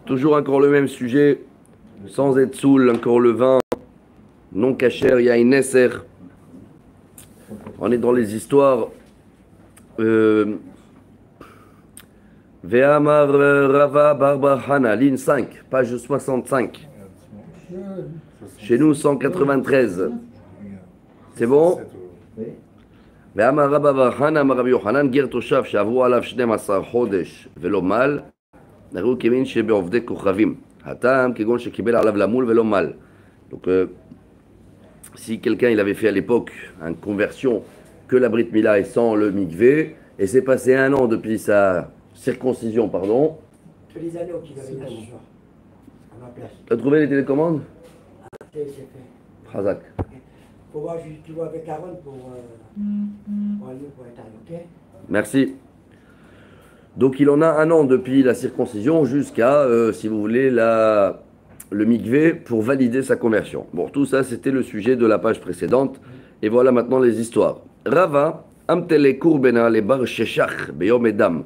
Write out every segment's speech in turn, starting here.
Toujours encore le même sujet, sans être saoul, encore le vin non cachère, il y a une nesser. On est dans les histoires. Ve'amar Rava Barbar Hana, ligne 5, page 65. Chez nous, 193. C'est bon? Ve'amar Rava Barbar Hana, Rabbi Yochanan, Ger Toshav, Shavu Alav 12 Chodesh, Velo Mal, Naru Kevin Shebeovde Kochavim. Hatam, Kegon Shekibel Alav Lamoul, Velo Mal. Donc, si quelqu'un il avait fait à l'époque une conversion que la Brit Mila est sans le mikvé, et c'est passé 1 an depuis sa circoncision, pardon. C'est les anneaux qu'il avait là ce soir, à ma place. Tu as trouvé les télécommandes? C'est fait. Khazak. Faut voir, tu vois avec Aaron pour aller pour Internet, ok? Merci. Donc il en a 1 an depuis la circoncision jusqu'à, si vous voulez, le mikvé pour valider sa conversion. Bon, tout ça, c'était le sujet de la page précédente. Et voilà maintenant les histoires. Rava, amtele kurbena le bar sheshach beyom edam.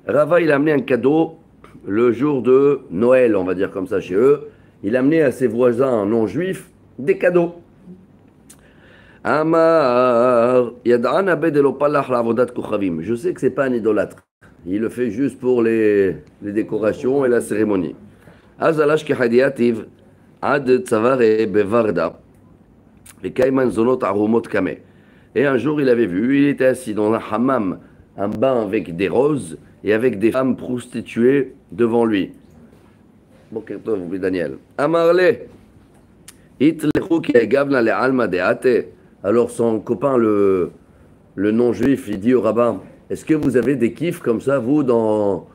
Rava, il a amené un cadeau le jour de Noël, on va dire comme ça chez eux. Il a amené à ses voisins non juifs des cadeaux. Amar yad'an abed elo palach la'avodat kochavim. Je sais que c'est pas un idolâtre. Il le fait juste pour les décorations et la cérémonie. Azalash kehadiativ ad tzavare bevarda vekaiman zonot arumot kame. Et un jour, il avait vu, il était assis dans un hammam, un bain avec des roses et avec des femmes prostituées devant lui. Bon, vous Daniel. Amarle, itlechu ki egavna le alma deate. Alors son copain, le non-juif, il dit au rabbin, est-ce que vous avez des kiffs comme ça, vous, dans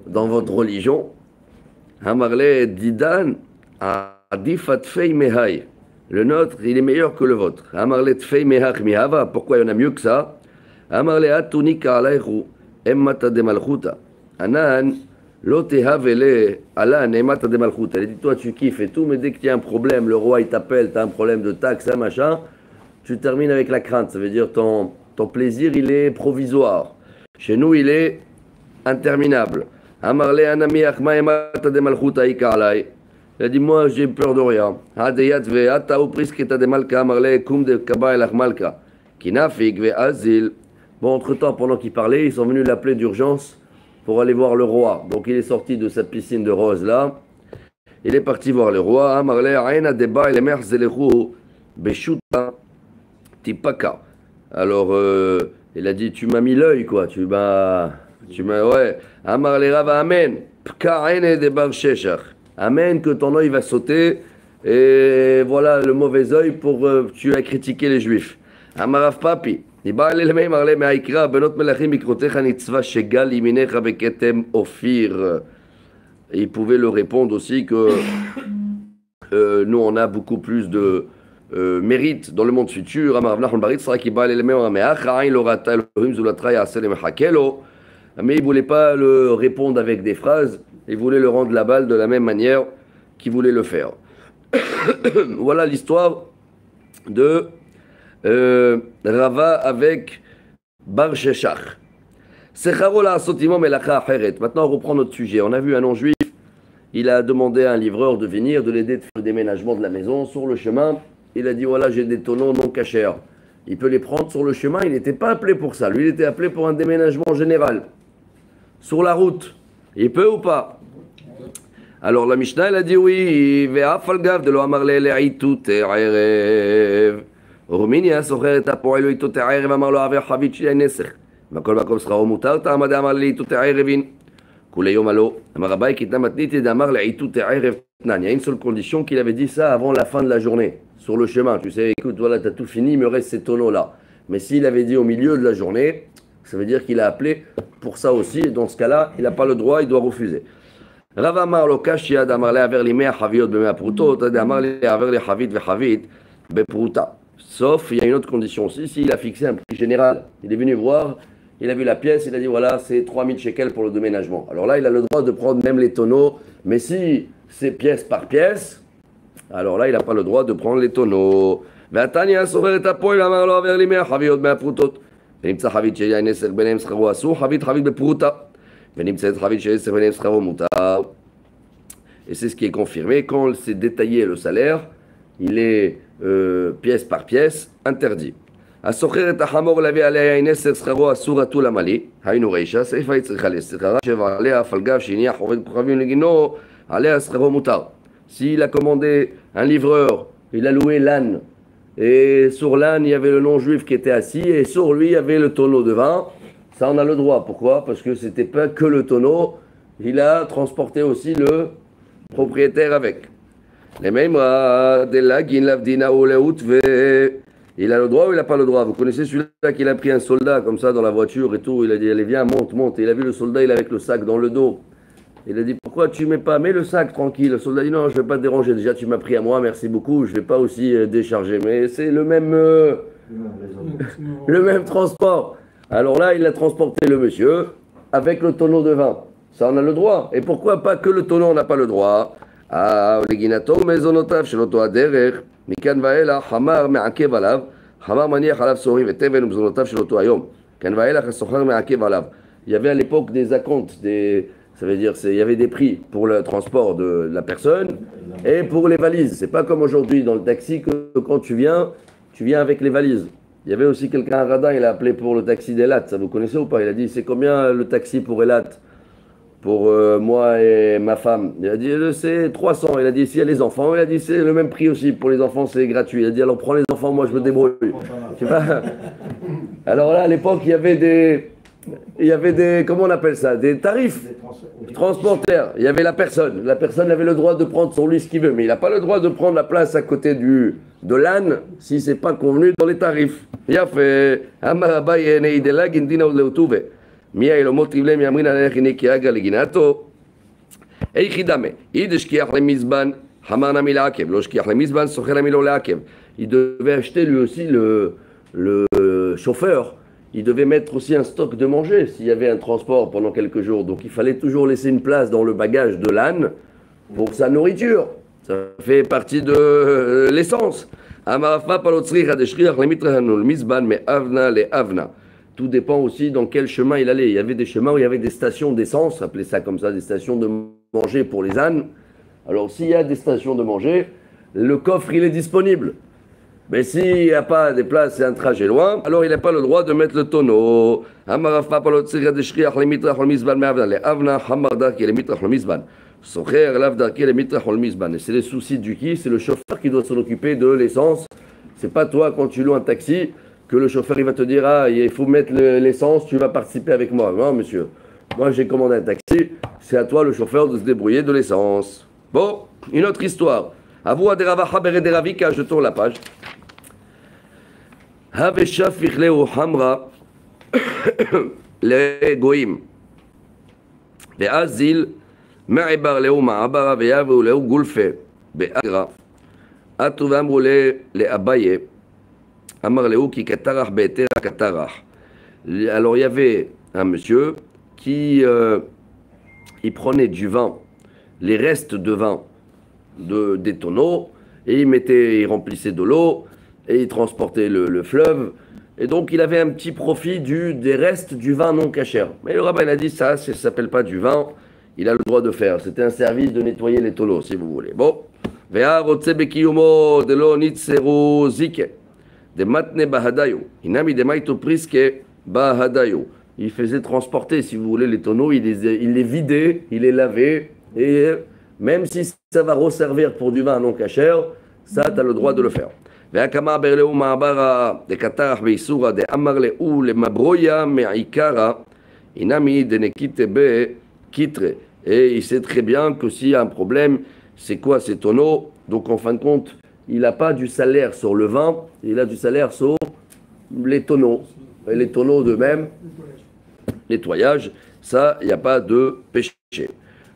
votre religion? Amarle didan adifat fei mehai. Le nôtre, il est meilleur que le vôtre. Amarle tfei mehach mihava. Pourquoi il y en a mieux que ça? Amarle atunika alaychu emmata de malchuta. Anan lotehavele alan emmata de malchuta. Il dit, toi tu kiffes et tout, mais dès qu'il y a un problème, le roi il t'appelle, tu as un problème de taxe, un machin, tu termines avec la crainte. Ça veut dire ton plaisir, il est provisoire. Chez nous, il est interminable. Amarle anami achma emmata de malchuta ikalai. Il a dit, moi, j'ai peur de rien. Bon, entre-temps, pendant qu'il parlait, ils sont venus l'appeler d'urgence pour aller voir le roi. Donc, il est sorti de sa piscine de rose, là. Il est parti voir le roi. Alors, il a dit, tu m'as mis l'œil, quoi. Tu m'as, ouais. Amen. Amen, que ton œil va sauter, et voilà le mauvais œil pour tu as critiqué les juifs. Amarav papi, il pouvait le répondre aussi que nous on a beaucoup plus de mérite dans le monde futur. Mais il ne voulait pas le répondre avec des phrases. Il voulait le rendre la balle de la même manière qu'il voulait le faire. Voilà l'histoire de Rava avec Bar Sheshach. Maintenant, on reprend notre sujet. On a vu un non-juif, il a demandé à un livreur de venir, de l'aider de faire le déménagement de la maison. Sur le chemin, il a dit, voilà, j'ai des tonneaux non cachers. Il peut les prendre sur le chemin, il n'était pas appelé pour ça. Lui, il était appelé pour un déménagement général. Sur la route. Il peut ou pas? Alors la Mishnah elle a dit oui. Ve'afalgav de lo amarle le'itout erev. Ruminia socher et apoel le'itout erev amar lo aver chavit shei nesech. Makol makom scharo mutar ta'amad amar le'itout erevin. Kule yom alo. Amar Abaye kitna matniti d'amar le'itout erev tnan. Il y a une seule condition qu'il avait dit ça avant la fin de la journée. Sur le chemin, tu sais, écoute, voilà, t'as tout fini, il me reste ces tonneaux-là. Mais s'il avait dit au milieu de la journée, ça veut dire qu'il a appelé pour ça aussi, et dans ce cas-là, il n'a pas le droit, il doit refuser. Rav Amar lo kashia d'amar le aver li mea chaviot b'mea prutot, d'amar le aver li chavit v'chavit b'pruta. Sauf, il y a une autre condition aussi, s'il a fixé un prix général. Il est venu voir, il a vu la pièce, il a dit voilà, c'est 3000 shekels pour le déménagement. Alors là, il a le droit de prendre même les tonneaux, mais si c'est pièce par pièce, alors là, il n'a pas le droit de prendre les tonneaux. Ve'atania socher et apoel amar lo aver li mea chaviot b'mea prutot. ונמצא חבית שיהיה נסך ביניהם שכרו אסור, חבית בפרוטה. ונמצאת חבית שיהיה נסך ביניהם שכרו מותר. Et c'est ce qui est confirmé. Quand c'est détaillé le salaire, il est pièce par pièce interdit. הסוחר את החמור להביא עליה אין עשר שכרו אסור הטול המלא, היינו רישה, סיפה היא צריכה לשכרה, שבע עליה אף על גב שהניח עובד כוכבים לגינו, עליה שכרו מותר. S'il a commandé un livreur, il a loué l'âne, et sur l'âne il y avait le non-juif qui était assis, et sur lui il y avait le tonneau de vin, ça on a le droit. Pourquoi? Parce que c'était pas que le tonneau, il a transporté aussi le propriétaire avec. Les mêmes de la guinlavdina ou leoutve. Il a le droit ou il n'a pas le droit? Vous connaissez celui-là qu'il a pris un soldat comme ça dans la voiture et tout, il a dit allez viens monte, monte, et il a vu le soldat, il est avec le sac dans le dos. Il a dit pourquoi tu mets pas, mets le sac tranquille. Le soldat dit non, je vais pas te déranger, déjà tu m'as pris à moi, merci beaucoup, je vais pas aussi décharger, mais c'est le même le même transport. Alors là il a transporté le monsieur avec le tonneau de vin, ça on a le droit. Et pourquoi pas que le tonneau on n'a pas le droit? Ah, leginato mezonotav sheloto aderer מכאן ואילך, חמר מעכב עליו, חמר מניח עליו סוהרים ותבן ומזונותיו של אותו היום. כאן ואילך הסוחר מעכב עליו. Il y avait à l'époque des acomptes, ça veut dire il y avait des prix pour le transport de la personne et pour les valises. C'est pas comme aujourd'hui dans le taxi que quand tu viens avec les valises. Il y avait aussi quelqu'un à Radin, il a appelé pour le taxi d'Elat, ça vous connaissez ou pas? Il a dit c'est combien le taxi pour Elat? Pour moi et ma femme. Il a dit c'est 300. Il a dit s'il y a les enfants, il a dit c'est le même prix aussi. Pour les enfants c'est gratuit. Il a dit alors prends les enfants, moi je me débrouille. Tu vois. Alors là à l'époque il y avait des comment on appelle ça, des tarifs transporteurs. Il y avait la personne avait le droit de prendre sur lui ce qu'il veut, mais il n'a pas le droit de prendre la place à côté de l'âne si c'est pas convenu dans les tarifs. Il a fait מי האילומות ריבלי מימרין עליך הנה כי אגר לגינתו איך ידמה איד השכיח למזבן חמר נמי לעכב לא השכיח למזבן סוחר נמי לא לעכב. Il devait acheter lui aussi le chauffeur, il devait mettre aussi un stock de manger s'il y avait un transport pendant quelques jours, donc il fallait toujours laisser une place dans le bagage de l'âne pour sa nourriture, ça fait partie de l'essence. Amarafa palotzricha deshriach lemitrahanu le me avna le avna. Tout dépend aussi dans quel chemin il allait. Il y avait des chemins où il y avait des stations d'essence, appelez ça comme ça, des stations de manger pour les ânes. Alors s'il y a des stations de manger, le coffre il est disponible. Mais s'il n'y a pas des places, c'est un trajet loin, alors il n'a pas le droit de mettre le tonneau. Et c'est les soucis du qui, c'est le chauffeur qui doit s'en occuper de l'essence. C'est pas toi quand tu loues un taxi que le chauffeur il va te dire ah il faut mettre l'essence, tu vas participer avec moi. Non monsieur, moi j'ai commandé un taxi, c'est à toi le chauffeur de se débrouiller de l'essence. Bon, une autre histoire. Avou aderavacha beredéravika, je tourne la page. Haveshaf fichleu hamra le goim. Ve'azil ma'ibar leu ma'abara ve'yavu leu gulfe be'agra. Atu v'amru le abaye. Alors il y avait un monsieur qui il prenait du vin, les restes de vin des tonneaux, et il remplissait de l'eau et il transportait le fleuve, et donc il avait un petit profit des restes du vin non cachère. Mais le rabbin a dit ça s'appelle pas du vin, il a le droit de faire, c'était un service de nettoyer les tonneaux si vous voulez. Bon, de matne bahadayo, inami de maito priske bahadayo. Il faisait transporter, si vous voulez, les tonneaux, il les vidait, il les lavait, et même si ça va resservir pour du vin non cachère, ça, tu as le droit de le faire. Ve'akama berleu ma'abara de katarach beisura de amar leu le mabroya me'ikara, inami de nekite be kitre. Et il sait très bien que s'il y a un problème, c'est quoi ces tonneaux? Donc en fin de compte, il n'a pas du salaire sur le vin, il a du salaire sur les tonneaux. Et les tonneaux d'eux-mêmes, nettoyage, ça, il n'y a pas de péché.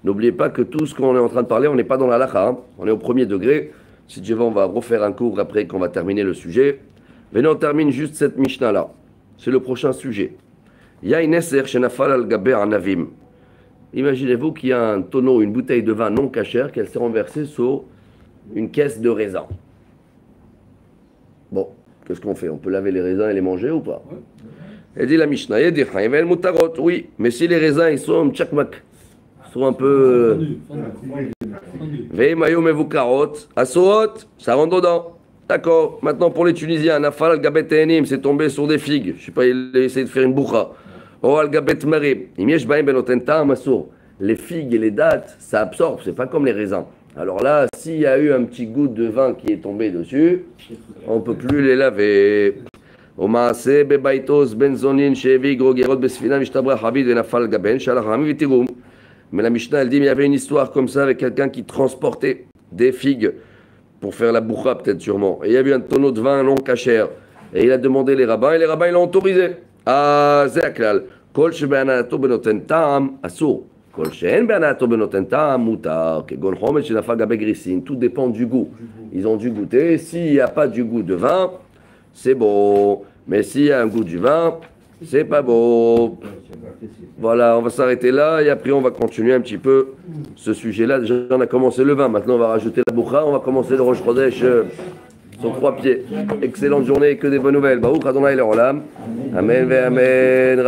N'oubliez pas que tout ce qu'on est en train de parler, on n'est pas dans la halakha, hein. On est au premier degré. Si Dieu veut, on va refaire un cours après qu'on va terminer le sujet. Mais on termine juste cette Mishnah-là. C'est le prochain sujet. Il y a une esser shenafal al-gabe anavim. Imaginez-vous qu'il y a un tonneau, une bouteille de vin non cachère, qu'elle s'est renversée sur une caisse de raisins. Bon, qu'est-ce qu'on fait? On peut laver les raisins et les manger ou pas? Elle dit la Mishnah, oui, mais si les raisins ils sont tchakmak, sont un peu Veimayu mevukarot, asoot, ça rentre dedans. D'accord. Maintenant pour les Tunisiens, nafal al-gabet te'enim, c'est tombé sur des figues. Je sais pas, il a essayé de faire une boucha. Oh al-gabet marib, imiesh baim benoten ta'am asur. Les figues et les dattes, ça absorbe, c'est pas comme les raisins. Alors là, s'il y a eu un petit goût de vin qui est tombé dessus, on ne peut plus les laver. Mais la Mishnah, elle dit, mais il y avait une histoire comme ça avec quelqu'un qui transportait des figues pour faire la boucha, peut-être sûrement. Et il y avait un tonneau de vin non cachère. Et il a demandé les rabbins, et les rabbins l'ont autorisé. Ah, c'est aklal. Kol shebe'anato benoten ta'am asur. Kol she'en be'anato benoten ta'am mutar. Kegon chomet shenafal gabe grisin. Tout dépend du goût. Ils ont dû goûter. S'il n'y a pas du goût de vin, c'est bon. Mais s'il y a un goût du vin, c'est pas beau. Voilà, on va s'arrêter là et après on va continuer un petit peu ce sujet-là. Déjà, on a commencé le vin, maintenant on va rajouter la boucha, on va commencer le Rosh Chodesh sur 3 pieds. Excellente journée et que des bonnes nouvelles. Baruch Adonai Le'olam. Amen ve amen.